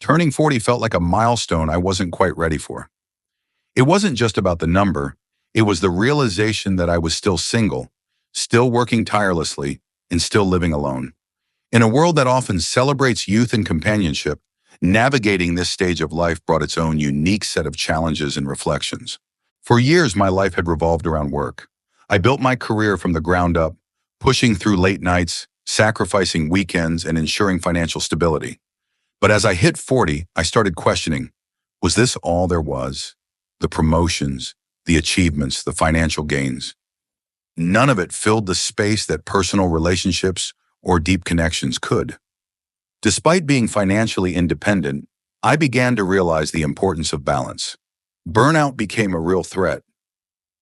Turning 40 felt like a milestone I wasn't quite ready for. It wasn't just about the number, it was the realization that I was still single, still working tirelessly, and still living alone. In a world that often celebrates youth and companionship, navigating this stage of life brought its own unique set of challenges and reflections. For years, my life had revolved around work. I built my career from the ground up, pushing through late nights, sacrificing weekends, and ensuring financial stability. But as I hit 40, I started questioning, was this all there was? The promotions, the achievements, the financial gains. None of it filled the space that personal relationships or deep connections could. Despite being financially independent, I began to realize the importance of balance. Burnout became a real threat.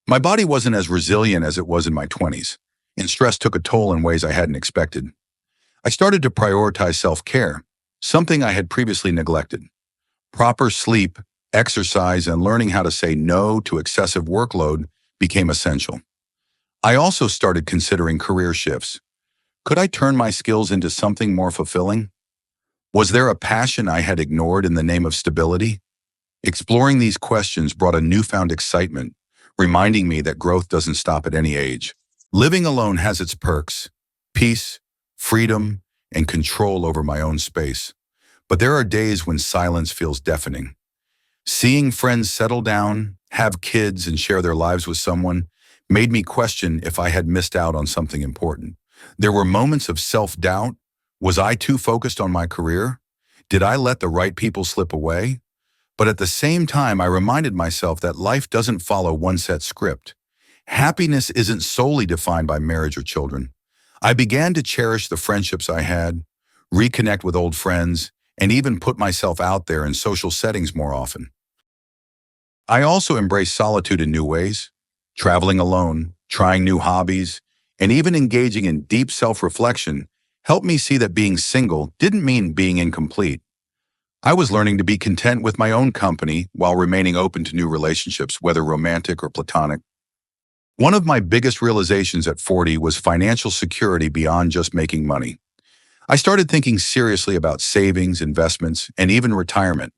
My body wasn't as resilient as it was in my 20s, and stress took a toll in ways I hadn't expected. I started to prioritize self-care, something I had previously neglected. Proper sleep, exercise, and learning how to say no to excessive workload became essential. I also started considering career shifts. Could I turn my skills into something more fulfilling? Was there a passion I had ignored in the name of stability? Exploring these questions brought a newfound excitement, reminding me that growth doesn't stop at any age. Living alone has its perks: peace, freedom, and control over my own space. But there are days when silence feels deafening. Seeing friends settle down, have kids, and share their lives with someone made me question if I had missed out on something important. There were moments of self-doubt. Was I too focused on my career? Did I let the right people slip away? But at the same time, I reminded myself that life doesn't follow one set script. Happiness isn't solely defined by marriage or children. I began to cherish the friendships I had, reconnect with old friends, and even put myself out there in social settings more often. I also embraced solitude in new ways, traveling alone, trying new hobbies, and even engaging in deep self-reflection helped me see that being single didn't mean being incomplete. I was learning to be content with my own company while remaining open to new relationships, whether romantic or platonic. One of my biggest realizations at 40 was financial security beyond just making money. I started thinking seriously about savings, investments, and even retirement.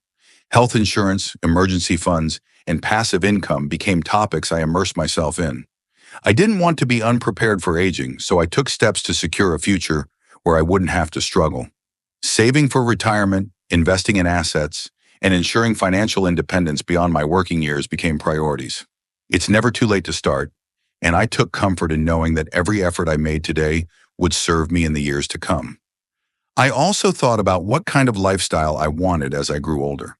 Health insurance, emergency funds, and passive income became topics I immersed myself in. I didn't want to be unprepared for aging, so I took steps to secure a future where I wouldn't have to struggle. Saving for retirement, investing in assets, and ensuring financial independence beyond my working years became priorities. It's never too late to start, and I took comfort in knowing that every effort I made today would serve me in the years to come. I also thought about what kind of lifestyle I wanted as I grew older.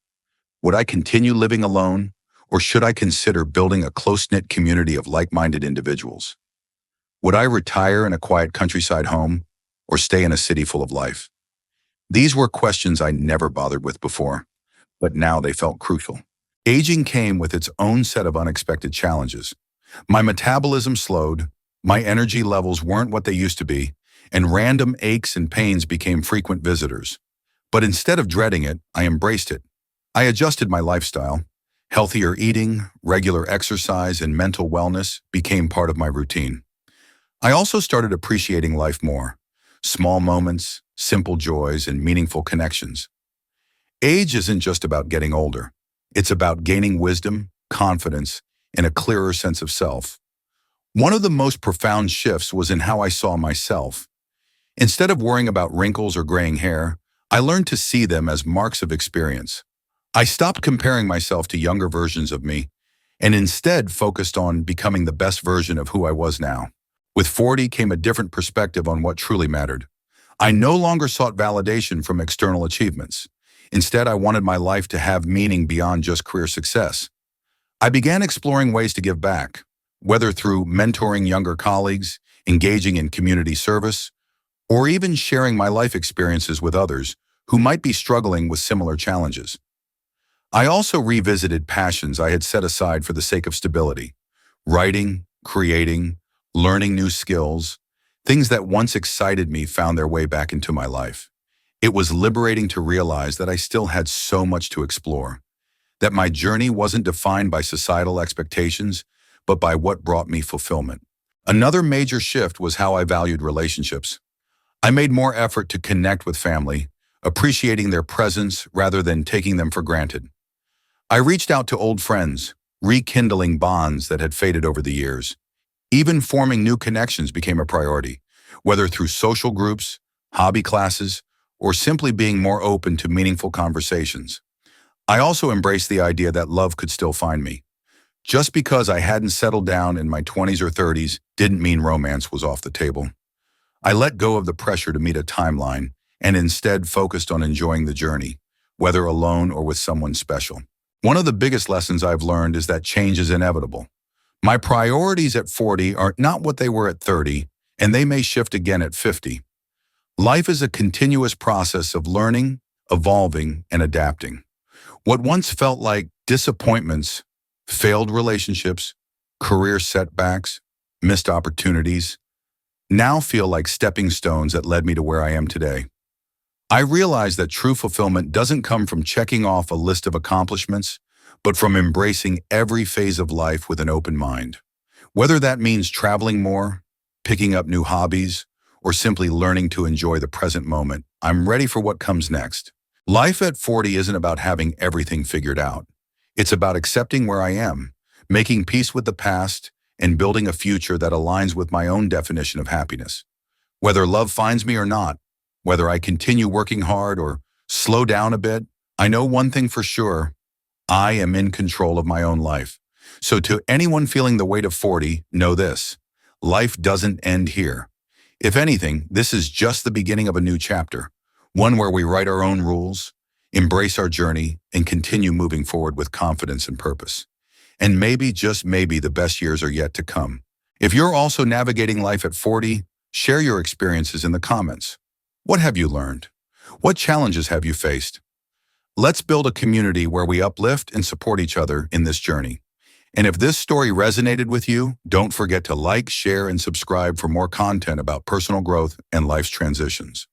Would I continue living alone, or should I consider building a close-knit community of like-minded individuals? Would I retire in a quiet countryside home, or stay in a city full of life? These were questions I never bothered with before, but now they felt crucial. Aging came with its own set of unexpected challenges. My metabolism slowed, my energy levels weren't what they used to be, and random aches and pains became frequent visitors. But instead of dreading it, I embraced it. I adjusted my lifestyle. Healthier eating, regular exercise, and mental wellness became part of my routine. I also started appreciating life more. Small moments, simple joys, and meaningful connections. Age isn't just about getting older. It's about gaining wisdom, confidence, and a clearer sense of self. One of the most profound shifts was in how I saw myself. Instead of worrying about wrinkles or graying hair, I learned to see them as marks of experience. I stopped comparing myself to younger versions of me and instead focused on becoming the best version of who I was now. With 40 came a different perspective on what truly mattered. I no longer sought validation from external achievements. Instead, I wanted my life to have meaning beyond just career success. I began exploring ways to give back, whether through mentoring younger colleagues, engaging in community service, or even sharing my life experiences with others who might be struggling with similar challenges. I also revisited passions I had set aside for the sake of stability: writing, creating, learning new skills. Things that once excited me found their way back into my life. It was liberating to realize that I still had so much to explore, that my journey wasn't defined by societal expectations, but by what brought me fulfillment. Another major shift was how I valued relationships. I made more effort to connect with family, appreciating their presence rather than taking them for granted. I reached out to old friends, rekindling bonds that had faded over the years. Even forming new connections became a priority, whether through social groups, hobby classes, or simply being more open to meaningful conversations. I also embraced the idea that love could still find me. Just because I hadn't settled down in my 20s or 30s didn't mean romance was off the table. I let go of the pressure to meet a timeline and instead focused on enjoying the journey, whether alone or with someone special. One of the biggest lessons I've learned is that change is inevitable. My priorities at 40 are not what they were at 30, and they may shift again at 50. Life is a continuous process of learning, evolving, and adapting. What once felt like disappointments, failed relationships, career setbacks, missed opportunities, now feel like stepping stones that led me to where I am today. I realize that true fulfillment doesn't come from checking off a list of accomplishments, but from embracing every phase of life with an open mind. Whether that means traveling more, picking up new hobbies, or simply learning to enjoy the present moment, I'm ready for what comes next. Life at 40 isn't about having everything figured out. It's about accepting where I am, making peace with the past, and building a future that aligns with my own definition of happiness. Whether love finds me or not, whether I continue working hard or slow down a bit, I know one thing for sure: I am in control of my own life. So to anyone feeling the weight of 40, know this: life doesn't end here. If anything, this is just the beginning of a new chapter, one where we write our own rules, embrace our journey, and continue moving forward with confidence and purpose. And maybe, just maybe, the best years are yet to come. If you're also navigating life at 40, share your experiences in the comments. What have you learned? What challenges have you faced? Let's build a community where we uplift and support each other in this journey. And if this story resonated with you, don't forget to like, share, and subscribe for more content about personal growth and life's transitions.